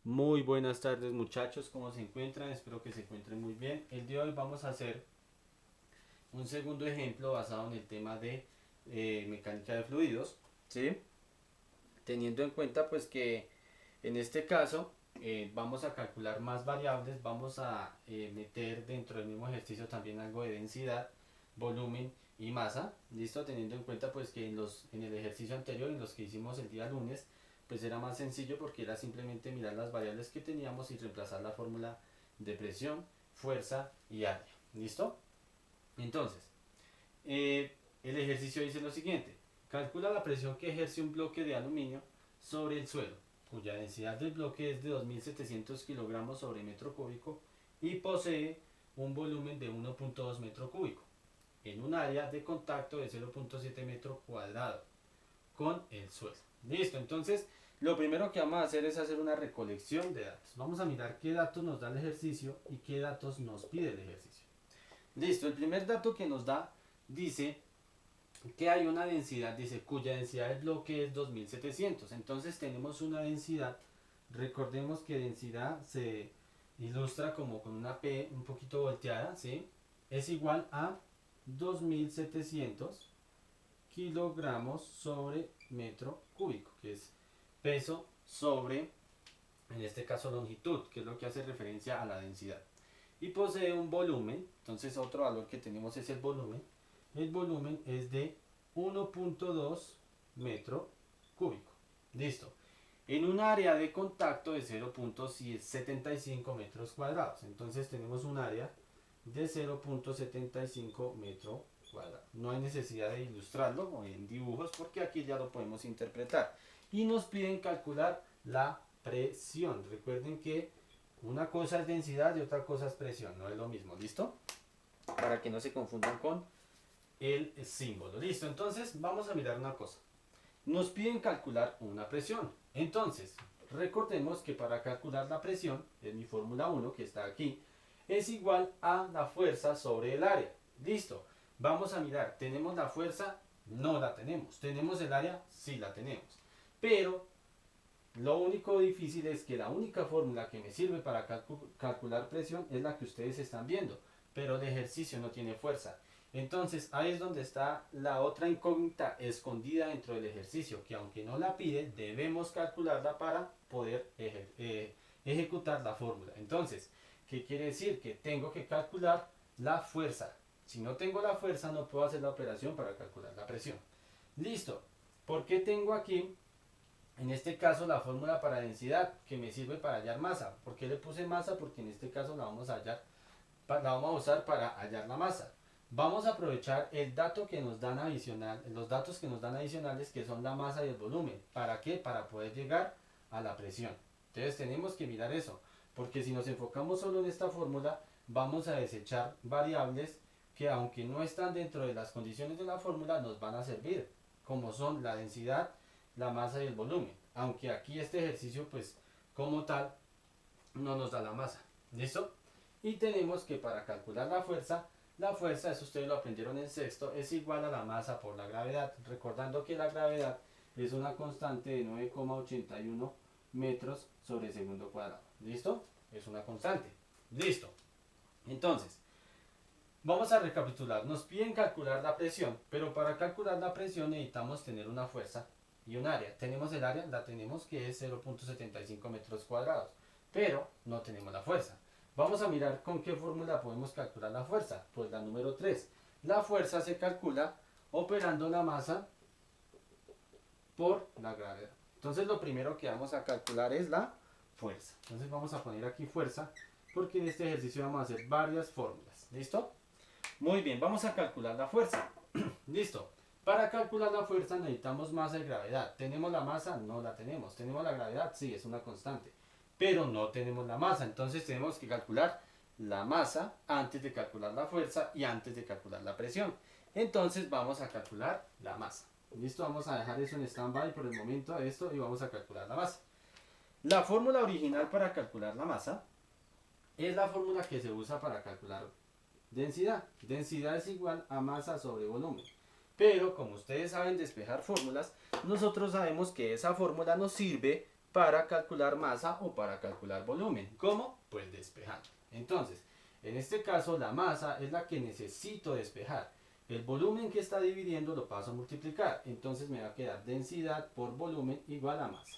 Muy buenas tardes muchachos, ¿cómo se encuentran? Espero que se encuentren muy bien. El día de hoy vamos a hacer un segundo ejemplo basado en el tema de mecánica de fluidos, ¿sí? Teniendo en cuenta pues que en este caso vamos a calcular más variables, vamos a meter dentro del mismo ejercicio también algo de densidad, volumen y masa, ¿listo? Teniendo en cuenta pues que en el ejercicio anterior, en los que hicimos el día lunes, pues era más sencillo porque era simplemente mirar las variables que teníamos y reemplazar la fórmula de presión, fuerza y área, ¿listo? Entonces, eh, el ejercicio dice lo siguiente: calcula la presión que ejerce un bloque de aluminio sobre el suelo, cuya densidad del bloque es de 2.700 kilogramos sobre metro cúbico y posee un volumen de 1.2 metro cúbico, en un área de contacto de 0.7 metro cuadrado con el suelo. Listo, entonces lo primero que vamos a hacer es hacer una recolección de datos. Vamos a mirar qué datos nos da el ejercicio y qué datos nos pide el ejercicio. Listo, el primer dato que nos da dice que hay una densidad, dice cuya densidad del bloque es 2700. Entonces tenemos una densidad, recordemos que densidad se ilustra como con una P un poquito volteada, ¿sí? Es igual a 2700 kilogramos sobre metro cúbico, que es peso sobre, en este caso, longitud, que es lo que hace referencia a la densidad. Y posee un volumen, entonces otro valor que tenemos es el volumen. El volumen es de 1.2 metro cúbico. Listo. En un área de contacto de 0.75 metros cuadrados. Entonces tenemos un área de 0.75 metros cuadrados. No hay necesidad de ilustrarlo en dibujos porque aquí ya lo podemos interpretar. Y nos piden calcular la presión. Recuerden que una cosa es densidad y otra cosa es presión. No es lo mismo. ¿Listo? Para que no se confundan con el símbolo. Listo, entonces vamos a mirar una cosa. Nos piden calcular una presión. Entonces, recordemos que para calcular la presión, en mi fórmula 1 que está aquí, es igual a la fuerza sobre el área. Listo, vamos a mirar, ¿tenemos la fuerza? No la tenemos. ¿Tenemos el área? Sí la tenemos. Pero lo único difícil es que la única fórmula que me sirve para calcular presión es la que ustedes están viendo, pero el ejercicio no tiene fuerza. Entonces ahí es donde está la otra incógnita escondida dentro del ejercicio, que aunque no la pide, debemos calcularla para poder ejecutar la fórmula. Entonces, ¿qué quiere decir? Que tengo que calcular la fuerza. Si no tengo la fuerza, no puedo hacer la operación para calcular la presión. Listo. ¿Por qué tengo aquí en este caso la fórmula para densidad que me sirve para hallar masa? ¿Por qué le puse masa? Porque en este caso la vamos a hallar, la vamos a usar para hallar la masa. Vamos a aprovechar el dato que nos dan adicional, los datos que nos dan adicionales, que son la masa y el volumen. ¿Para qué? Para poder llegar a la presión. Entonces tenemos que mirar eso, porque si nos enfocamos solo en esta fórmula, vamos a desechar variables que, aunque no están dentro de las condiciones de la fórmula, nos van a servir, como son la densidad, la masa y el volumen. Aunque aquí este ejercicio, pues como tal, no nos da la masa. ¿Listo? Y tenemos que para calcular la fuerza, eso ustedes lo aprendieron en sexto, es igual a la masa por la gravedad. Recordando que la gravedad es una constante de 9,81 metros sobre segundo cuadrado. ¿Listo? Es una constante. Listo. Entonces, vamos a recapitular. Nos piden calcular la presión, pero para calcular la presión necesitamos tener una fuerza y un área. Tenemos el área, la tenemos, que es 0.75 metros cuadrados, pero no tenemos la fuerza. Vamos a mirar con qué fórmula podemos calcular la fuerza. Pues la número 3. La fuerza se calcula operando la masa por la gravedad. Entonces lo primero que vamos a calcular es la fuerza. Entonces vamos a poner aquí fuerza, porque en este ejercicio vamos a hacer varias fórmulas. ¿Listo? Muy bien, vamos a calcular la fuerza. Listo. Para calcular la fuerza necesitamos masa y gravedad. ¿Tenemos la masa? No la tenemos. ¿Tenemos la gravedad? Sí, es una constante. Pero no tenemos la masa. Entonces tenemos que calcular la masa antes de calcular la fuerza y antes de calcular la presión. Entonces vamos a calcular la masa. Listo, vamos a dejar eso en stand-by por el momento de esto y vamos a calcular la masa. La fórmula original para calcular la masa es la fórmula que se usa para calcular densidad. Densidad es igual a masa sobre volumen. Pero como ustedes saben despejar fórmulas, nosotros sabemos que esa fórmula nos sirve para calcular masa o para calcular volumen. ¿Cómo? Pues despejando. Entonces, en este caso la masa es la que necesito despejar. El volumen que está dividiendo lo paso a multiplicar. Entonces me va a quedar densidad por volumen igual a masa.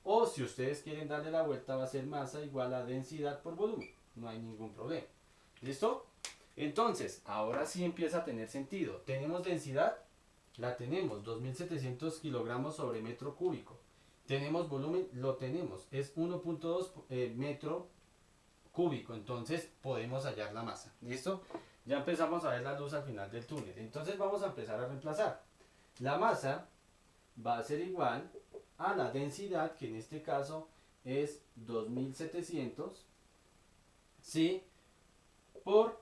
O si ustedes quieren darle la vuelta, va a ser masa igual a densidad por volumen. No hay ningún problema. ¿Listo? Entonces, ahora sí empieza a tener sentido. ¿Tenemos densidad? La tenemos, 2700 kilogramos sobre metro cúbico. ¿Tenemos volumen? Lo tenemos, es 1.2 metro cúbico. Entonces podemos hallar la masa. ¿Listo? Ya empezamos a ver la luz al final del túnel. Entonces vamos a empezar a reemplazar. La masa va a ser igual a la densidad, que en este caso es 2700, ¿sí? Por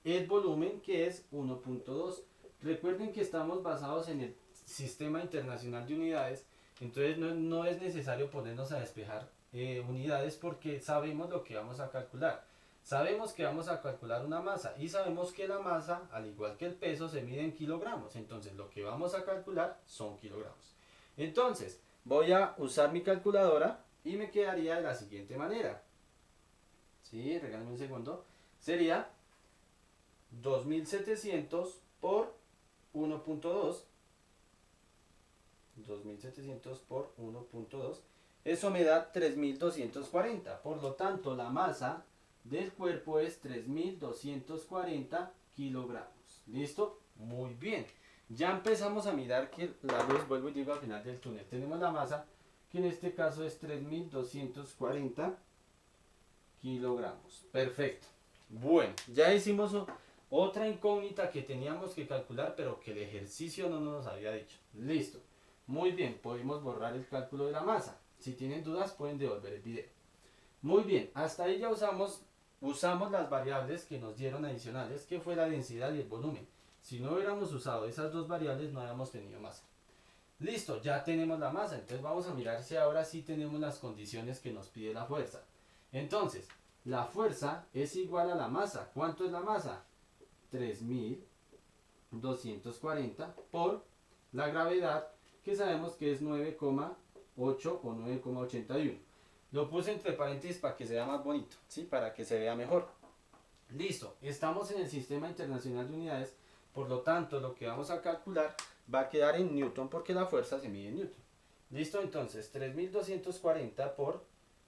el volumen, que es 1.2. Recuerden que estamos basados en el Sistema Internacional de Unidades, entonces no es necesario ponernos a despejar unidades, porque sabemos lo que vamos a calcular. Sabemos que vamos a calcular una masa y sabemos que la masa, al igual que el peso, se mide en kilogramos. Entonces lo que vamos a calcular son kilogramos. Entonces voy a usar mi calculadora y me quedaría de la siguiente manera. Sí, regálenme un segundo. Sería 2700 por 1.2. 2700 por 1.2. Eso me da 3240. Por lo tanto, la masa del cuerpo es 3240 kilogramos. ¿Listo? Muy bien. Ya empezamos a mirar que la luz, vuelvo y digo, al final del túnel. Tenemos la masa, que en este caso es 3240 kilogramos. Perfecto. Bueno, ya hicimos otra incógnita que teníamos que calcular, pero que el ejercicio no nos había dicho. Listo. Muy bien, podemos borrar el cálculo de la masa. Si tienen dudas, pueden devolver el video. Muy bien, hasta ahí ya usamos las variables que nos dieron adicionales, que fue la densidad y el volumen. Si no hubiéramos usado esas dos variables, no habíamos tenido masa. Listo, ya tenemos la masa. Entonces vamos a mirar si ahora sí tenemos las condiciones que nos pide la fuerza. Entonces, la fuerza es igual a la masa. ¿Cuánto es la masa? 3240 por la gravedad, que sabemos que es 9,8 o 9,81. Lo puse entre paréntesis para que sea más bonito, ¿sí? Para que se vea mejor. Listo, estamos en el Sistema Internacional de Unidades, por lo tanto lo que vamos a calcular va a quedar en Newton, porque la fuerza se mide en Newton. Listo, entonces 3240 por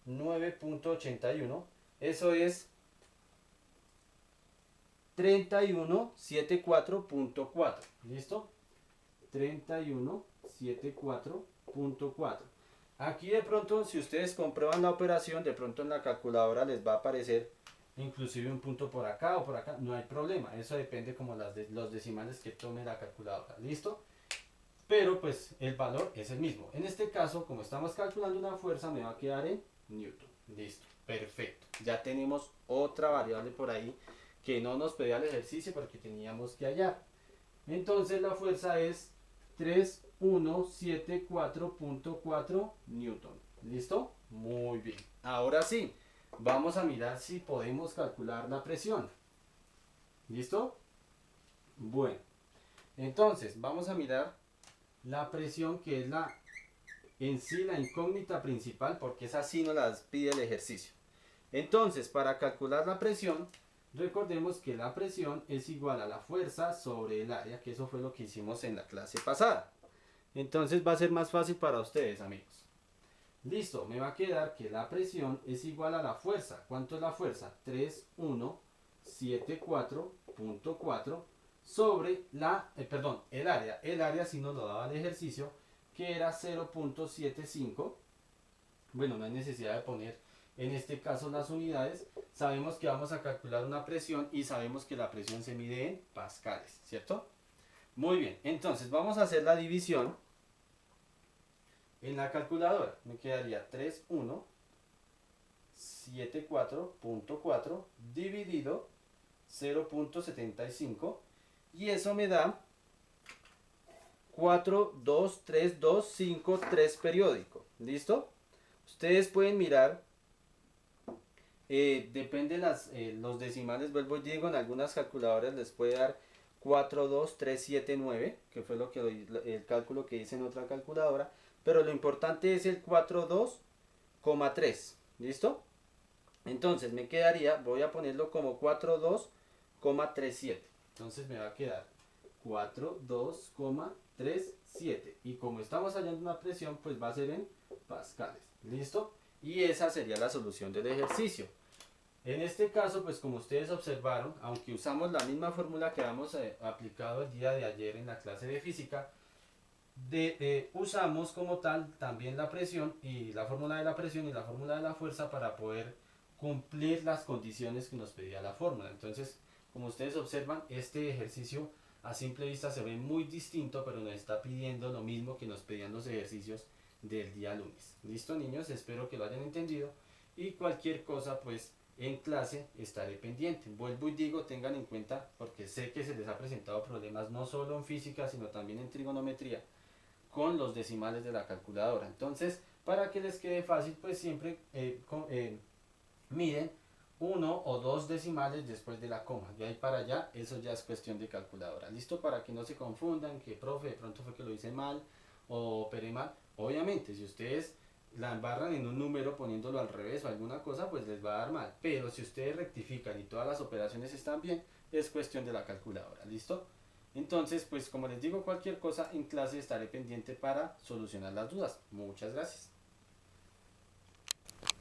9,81, eso es 3174.4. ¿Listo? 3174.4. Aquí de pronto, si ustedes comprueban la operación, de pronto en la calculadora les va a aparecer inclusive un punto por acá o por acá. No hay problema, eso depende como los decimales que tome la calculadora. ¿Listo? Pero pues el valor es el mismo. En este caso, como estamos calculando una fuerza, me va a quedar en Newton. Listo, perfecto. Ya tenemos otra variable por ahí que no nos pedía el ejercicio porque teníamos que hallar. Entonces la fuerza es 3174.4 Newton. ¿Listo? Muy bien. Ahora sí, vamos a mirar si podemos calcular la presión. ¿Listo? Bueno, entonces vamos a mirar la presión, que es en sí la incógnita principal, porque esa sí nos la pide el ejercicio. Entonces, para calcular la presión, recordemos que la presión es igual a la fuerza sobre el área, que eso fue lo que hicimos en la clase pasada. Entonces va a ser más fácil para ustedes, amigos. Listo, me va a quedar que la presión es igual a la fuerza. ¿Cuánto es la fuerza? 3174.4 sobre el área. El área sí nos lo daba el ejercicio, que era 0.75. Bueno, no hay necesidad de poner en este caso las unidades. Sabemos que vamos a calcular una presión y sabemos que la presión se mide en pascales, ¿cierto? Muy bien, entonces vamos a hacer la división en la calculadora. Me quedaría 3174.4 dividido 0.75 y eso me da 42325 periódico. ¿Listo? Ustedes pueden mirar, depende los decimales, vuelvo y digo, en algunas calculadoras les puede dar 42379, que fue el cálculo que hice en otra calculadora, pero lo importante es el 42 2,3. ¿Listo? Entonces me quedaría, voy a ponerlo como 42,37. Entonces me va a quedar 42,37. Y como estamos hallando una presión, pues va a ser en pascales. ¿Listo? Y esa sería la solución del ejercicio. En este caso, pues como ustedes observaron, aunque usamos la misma fórmula que habíamos aplicado el día de ayer en la clase de física, usamos como tal también la presión y la fórmula de la presión y la fórmula de la fuerza para poder cumplir las condiciones que nos pedía la fórmula. Entonces, como ustedes observan, este ejercicio a simple vista se ve muy distinto, pero nos está pidiendo lo mismo que nos pedían los ejercicios del día lunes. ¿Listo, niños? Espero que lo hayan entendido y cualquier cosa, pues en clase estaré pendiente. Vuelvo y digo, tengan en cuenta, porque sé que se les ha presentado problemas no solo en física, sino también en trigonometría, con los decimales de la calculadora. Entonces, para que les quede fácil, pues siempre miden uno o dos decimales después de la coma. De ahí para allá, eso ya es cuestión de calculadora. ¿Listo? Para que no se confundan, que profe, de pronto fue que lo hice mal o operé mal. Obviamente, si ustedes la embarran en un número poniéndolo al revés o alguna cosa, pues les va a dar mal. Pero si ustedes rectifican y todas las operaciones están bien, es cuestión de la calculadora. ¿Listo? Entonces, pues como les digo, cualquier cosa en clase estaré pendiente para solucionar las dudas. Muchas gracias.